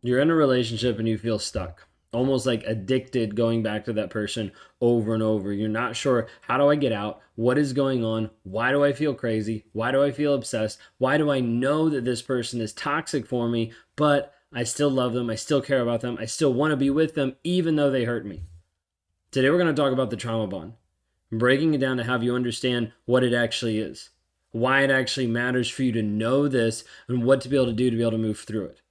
You're in a relationship and you feel stuck, almost like addicted, going back to that person over and over. You're not sure, how do I get out? What is going on? Why do I feel crazy? Why do I feel obsessed? Why do I know that this person is toxic for me, but I still love them? I still care about them. I still want to be with them, even though they hurt me. Today, we're going to talk about the trauma bond, breaking it down to have you understand what it actually is, why it actually matters for you to know this, and what to be able to do to be able to move through it.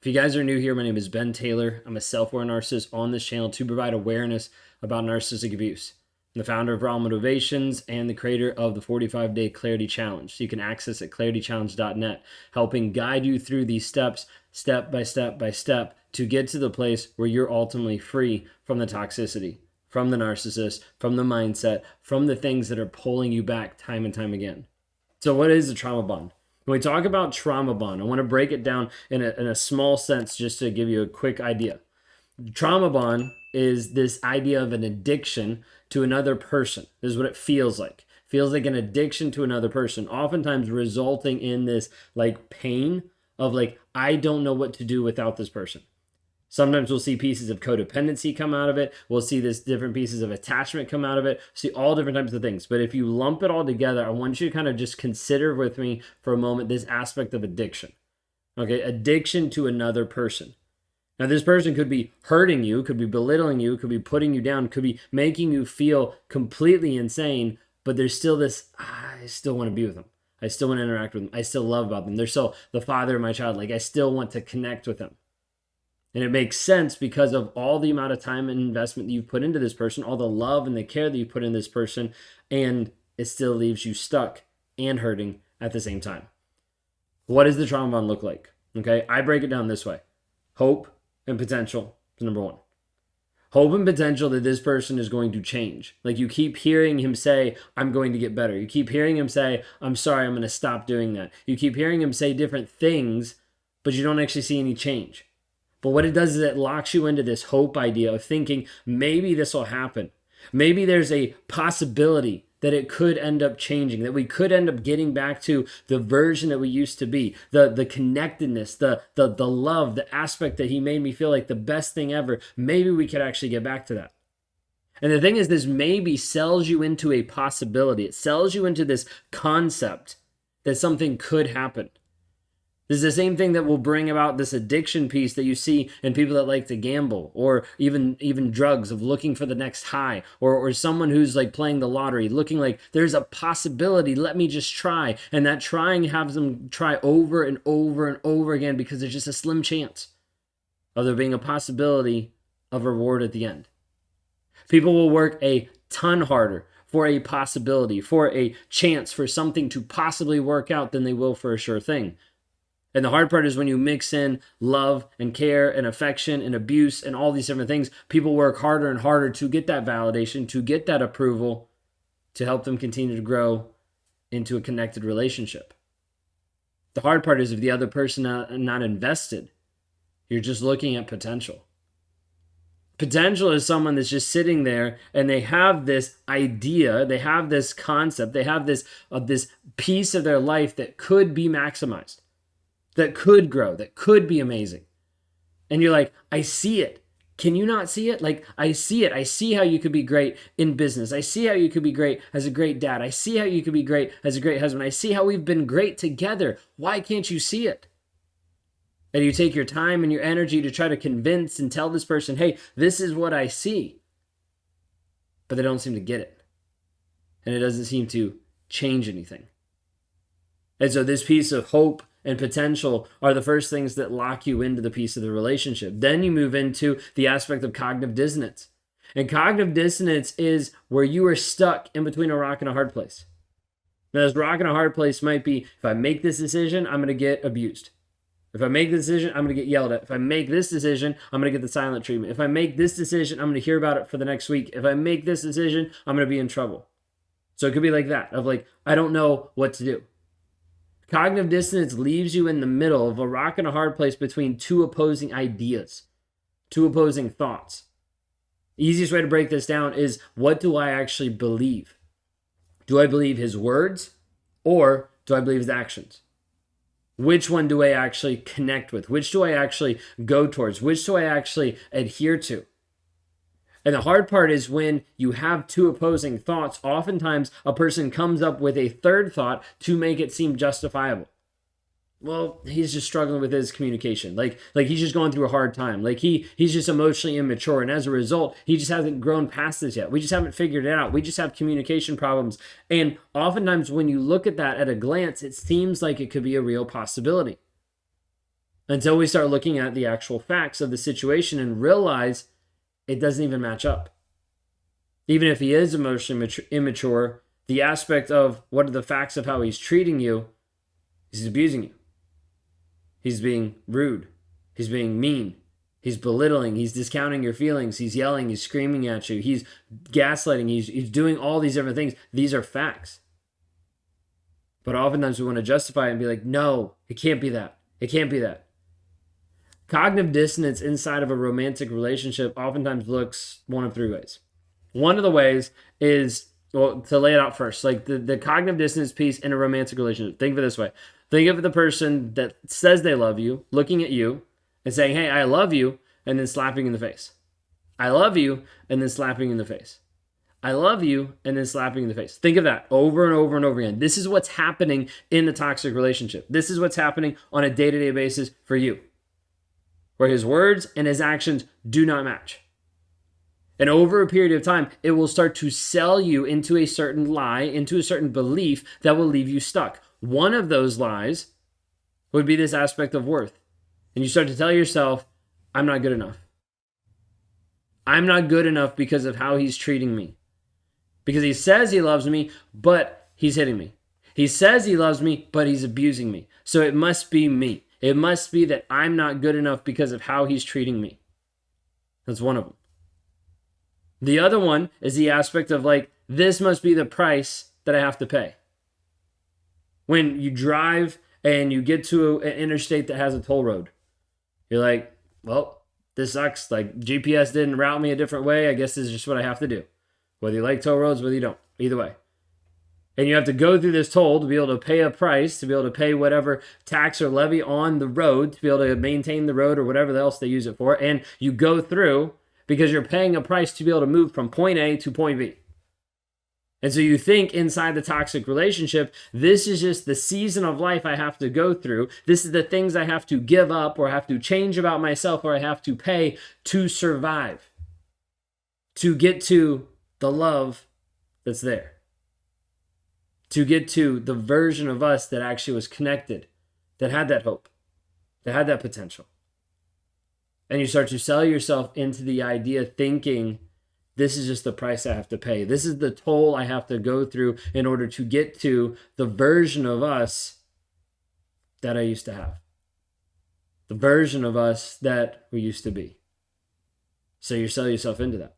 If you guys are new here, my name is Ben Taylor. I'm a self-aware narcissist on this channel to provide awareness about narcissistic abuse. I'm the founder of Raw Motivations and the creator of the 45-Day Clarity Challenge. So you can access at claritychallenge.net, helping guide you through these steps, step by step by step, to get to the place where you're ultimately free from the toxicity, from the narcissist, from the mindset, from the things that are pulling you back time and time again. So what is a trauma bond? When we talk about trauma bond, I want to break it down in a small sense just to give you a quick idea. Trauma bond is this idea of an addiction to another person. This is what it feels like. It feels like an addiction to another person, oftentimes resulting in this like pain of like, I don't know what to do without this person. Sometimes we'll see pieces of codependency come out of it. We'll see this different pieces of attachment come out of it. See all different types of things. But if you lump it all together, I want you to kind of just consider with me for a moment this aspect of addiction. Okay, addiction to another person. Now, this person could be hurting you, could be belittling you, could be putting you down, could be making you feel completely insane, but there's still this, I still want to be with them. I still want to interact with them. I still love about them. They're still the father of my child. Like, I still want to connect with them. And it makes sense because of all the amount of time and investment that you've put into this person, all the love and the care that you put in this person, and it still leaves you stuck and hurting at the same time. What does the trauma bond look like? Okay, I break it down this way. Hope and potential is number one. Hope and potential that this person is going to change. Like you keep hearing him say, I'm going to get better. You keep hearing him say, I'm sorry, I'm going to stop doing that. You keep hearing him say different things, but you don't actually see any change. But what it does is it locks you into this hope idea of thinking maybe this will happen. Maybe there's a possibility that it could end up changing, that we could end up getting back to the version that we used to be, the connectedness, the love, the aspect that he made me feel like the best thing ever. Maybe we could actually get back to that. And the thing is, this maybe sells you into a possibility. It sells you into this concept that something could happen. This is the same thing that will bring about this addiction piece that you see in people that like to gamble, or even drugs, of looking for the next high, or someone who's like playing the lottery, looking like there's a possibility, let me just try. And that trying has them try over and over and over again because there's just a slim chance of there being a possibility of reward at the end. People will work a ton harder for a possibility, for a chance, for something to possibly work out than they will for a sure thing. And the hard part is when you mix in love and care and affection and abuse and all these different things, people work harder and harder to get that validation, to get that approval, to help them continue to grow into a connected relationship. The hard part is if the other person not invested, you're just looking at potential. Potential is someone that's just sitting there and they have this idea, they have this concept, they have this piece of their life that could be maximized, that could grow, that could be amazing. And you're like, I see it. Can you not see it? Like, I see it. I see how you could be great in business. I see how you could be great as a great dad. I see how you could be great as a great husband. I see how we've been great together. Why can't you see it? And you take your time and your energy to try to convince and tell this person, hey, this is what I see. But they don't seem to get it. And it doesn't seem to change anything. And so this piece of hope and potential are the first things that lock you into the piece of the relationship. Then you move into the aspect of cognitive dissonance. And cognitive dissonance is where you are stuck in between a rock and a hard place. Now, this rock and a hard place might be, if I make this decision, I'm going to get abused. If I make this decision, I'm going to get yelled at. If I make this decision, I'm going to get the silent treatment. If I make this decision, I'm going to hear about it for the next week. If I make this decision, I'm going to be in trouble. So it could be like that, of like, I don't know what to do. Cognitive dissonance leaves you in the middle of a rock and a hard place between two opposing ideas, two opposing thoughts. The easiest way to break this down is, what do I actually believe? Do I believe his words, or do I believe his actions? Which one do I actually connect with? Which do I actually go towards? Which do I actually adhere to? And the hard part is when you have two opposing thoughts, oftentimes a person comes up with a third thought to make it seem justifiable. Well, he's just struggling with his communication. Like he's just going through a hard time. Like he's just emotionally immature. And as a result, he just hasn't grown past this yet. We just haven't figured it out. We just have communication problems. And oftentimes when you look at that at a glance, it seems like it could be a real possibility. Until we start looking at the actual facts of the situation and realize it doesn't even match up. Even if he is emotionally immature, the aspect of what are the facts of how he's treating you, he's abusing you. He's being rude. He's being mean. He's belittling. He's discounting your feelings. He's yelling. He's screaming at you. He's gaslighting. He's doing all these different things. These are facts. But oftentimes we want to justify it and be like, no, it can't be that. It can't be that. Cognitive dissonance inside of a romantic relationship oftentimes looks one of three ways. One of the ways is, well, to lay it out first, like the cognitive dissonance piece in a romantic relationship. Think of it this way. Think of the person that says they love you, looking at you and saying, hey, I love you, and then slapping in the face. I love you, and then slapping in the face. I love you, and then slapping in the face. Think of that over and over and over again. This is what's happening in the toxic relationship. This is what's happening on a day-to-day basis for you, where his words and his actions do not match. And over a period of time, it will start to sell you into a certain lie, into a certain belief that will leave you stuck. One of those lies would be this aspect of worth. And you start to tell yourself, I'm not good enough. I'm not good enough because of how he's treating me. Because he says he loves me, but he's hitting me. He says he loves me, but he's abusing me. So it must be me. It must be that I'm not good enough because of how he's treating me. That's one of them. The other one is the aspect of like, this must be the price that I have to pay. When you drive and you get to an interstate that has a toll road, you're like, well, this sucks. Like GPS didn't route me a different way. I guess this is just what I have to do. Whether you like toll roads, whether you don't, either way. And you have to go through this toll to be able to pay a price, to be able to pay whatever tax or levy on the road, to be able to maintain the road or whatever else they use it for. And you go through because you're paying a price to be able to move from point A to point B. And so you think inside the toxic relationship, this is just the season of life I have to go through. This is the things I have to give up or have to change about myself or I have to pay to survive, to get to the love that's there, to get to the version of us that actually was connected, that had that hope, that had that potential. And you start to sell yourself into the idea thinking, this is just the price I have to pay. This is the toll I have to go through in order to get to the version of us that I used to have. The version of us that we used to be. So you sell yourself into that.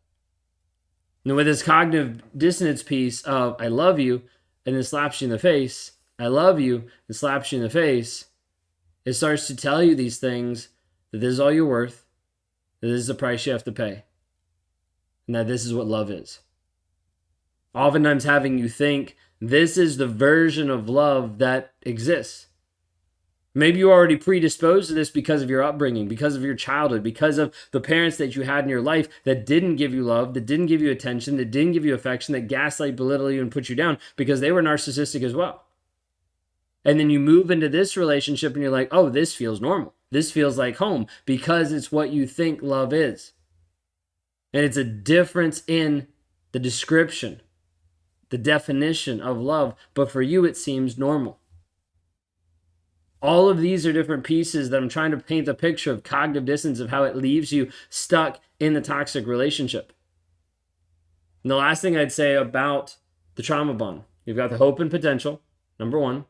And with this cognitive dissonance piece of I love you and then slaps you in the face, I love you and slaps you in the face, it starts to tell you these things, that this is all you're worth, that this is the price you have to pay. And that this is what love is. Oftentimes having you think this is the version of love that exists. Maybe you're already predisposed to this because of your upbringing, because of your childhood, because of the parents that you had in your life that didn't give you love, that didn't give you attention, that didn't give you affection, that gaslight, belittle you, and put you down because they were narcissistic as well. And then you move into this relationship and you're like, oh, this feels normal. This feels like home because it's what you think love is. And it's a difference in the description, the definition of love, but for you it seems normal. All of these are different pieces that I'm trying to paint a picture of cognitive dissonance, of how it leaves you stuck in the toxic relationship. And the last thing I'd say about the trauma bond, you've got the hope and potential, number one.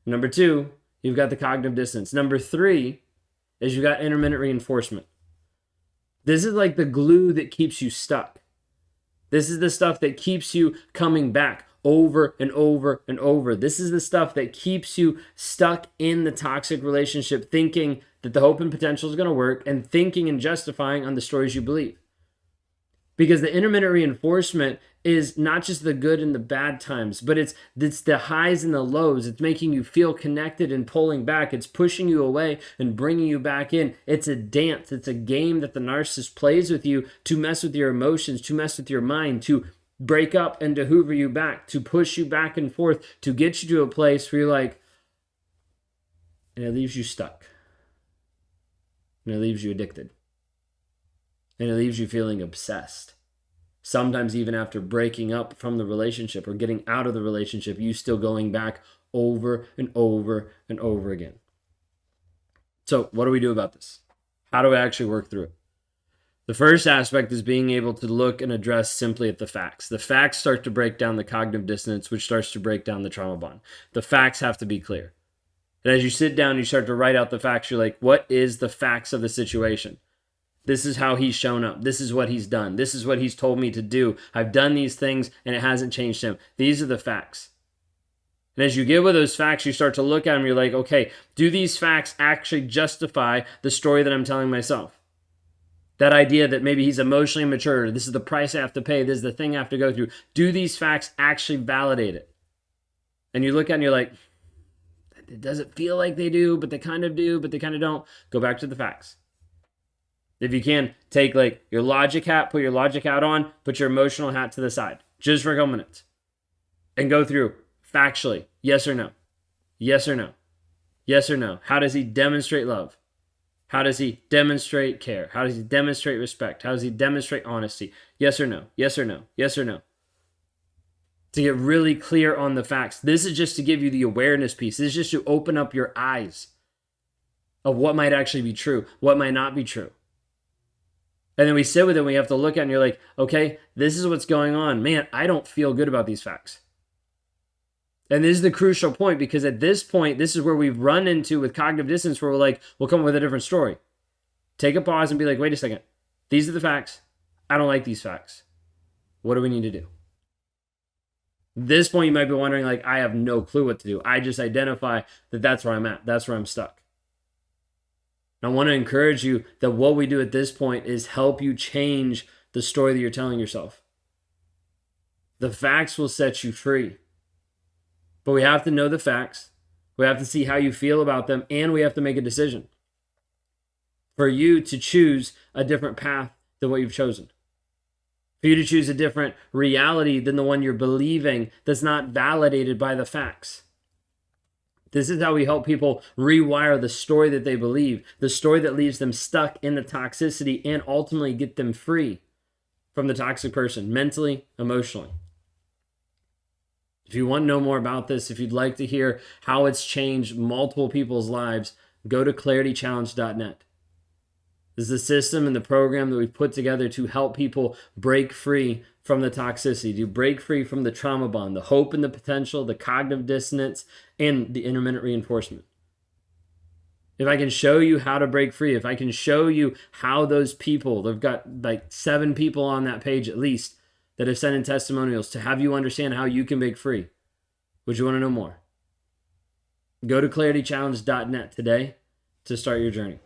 Number two, you've got the cognitive dissonance. Number three is you've got intermittent reinforcement. This is like the glue that keeps you stuck. This is the stuff that keeps you coming back over and over and over. This is the stuff that keeps you stuck in the toxic relationship, thinking that the hope and potential is going to work and thinking and justifying on the stories you believe. Because the intermittent reinforcement is not just the good and the bad times, but it's the highs and the lows. It's making you feel connected and pulling back. It's pushing you away and bringing you back in. It's a dance. It's a game that the narcissist plays with you to mess with your emotions, to mess with your mind, to break up and to hoover you back, to push you back and forth, to get you to a place where you're like, and it leaves you stuck. And it leaves you addicted. And it leaves you feeling obsessed. Sometimes even after breaking up from the relationship or getting out of the relationship, you still going back over and over and over again. So what do we do about this? How do we actually work through it? The first aspect is being able to look and address simply at the facts. The facts start to break down the cognitive dissonance, which starts to break down the trauma bond. The facts have to be clear. And as you sit down, you start to write out the facts. You're like, what is the facts of the situation? This is how he's shown up. This is what he's done. This is what he's told me to do. I've done these things and it hasn't changed him. These are the facts. And as you get with those facts, you start to look at them. You're like, okay, do these facts actually justify the story that I'm telling myself? That idea that maybe he's emotionally immature. This is the price I have to pay. This is the thing I have to go through. Do these facts actually validate it? And you look at it and you're like, it doesn't feel like they do, but they kind of do, but they kind of don't. Go back to the facts. If you can, take like your logic hat, put your logic hat on, put your emotional hat to the side, just for a couple minutes, and go through factually, yes or no, yes or no, yes or no. How does he demonstrate love? How does he demonstrate care? How does he demonstrate respect? How does he demonstrate honesty? Yes or no, yes or no, yes or no. To get really clear on the facts. This is just to give you the awareness piece. This is just to open up your eyes of what might actually be true, what might not be true. And then we sit with it and we have to look at it and you're like, okay, this is what's going on. Man, I don't feel good about these facts. And this is the crucial point, because at this point, this is where we've run into with cognitive dissonance, where we're like, we'll come up with a different story. Take a pause and be like, wait a second. These are the facts. I don't like these facts. What do we need to do? At this point, you might be wondering, like, I have no clue what to do. I just identify that that's where I'm at. That's where I'm stuck. I want to encourage you that what we do at this point is help you change the story that you're telling yourself. The facts will set you free. But we have to know the facts. We have to see how you feel about them, and we have to make a decision for you to choose a different path than what you've chosen. For you to choose a different reality than the one you're believing that's not validated by the facts. This is how we help people rewire the story that they believe, the story that leaves them stuck in the toxicity, and ultimately get them free from the toxic person, mentally, emotionally. If you want to know more about this, if you'd like to hear how it's changed multiple people's lives, go to claritychallenge.net. This is the system and the program that we've put together to help people break free from the toxicity, to break free from the trauma bond, the hope and the potential, the cognitive dissonance, and the intermittent reinforcement. If I can show you how to break free, if I can show you how those people, they've got like 7 people on that page at least that have sent in testimonials to have you understand how you can break free. Would you want to know more? Go to claritychallenge.net today to start your journey.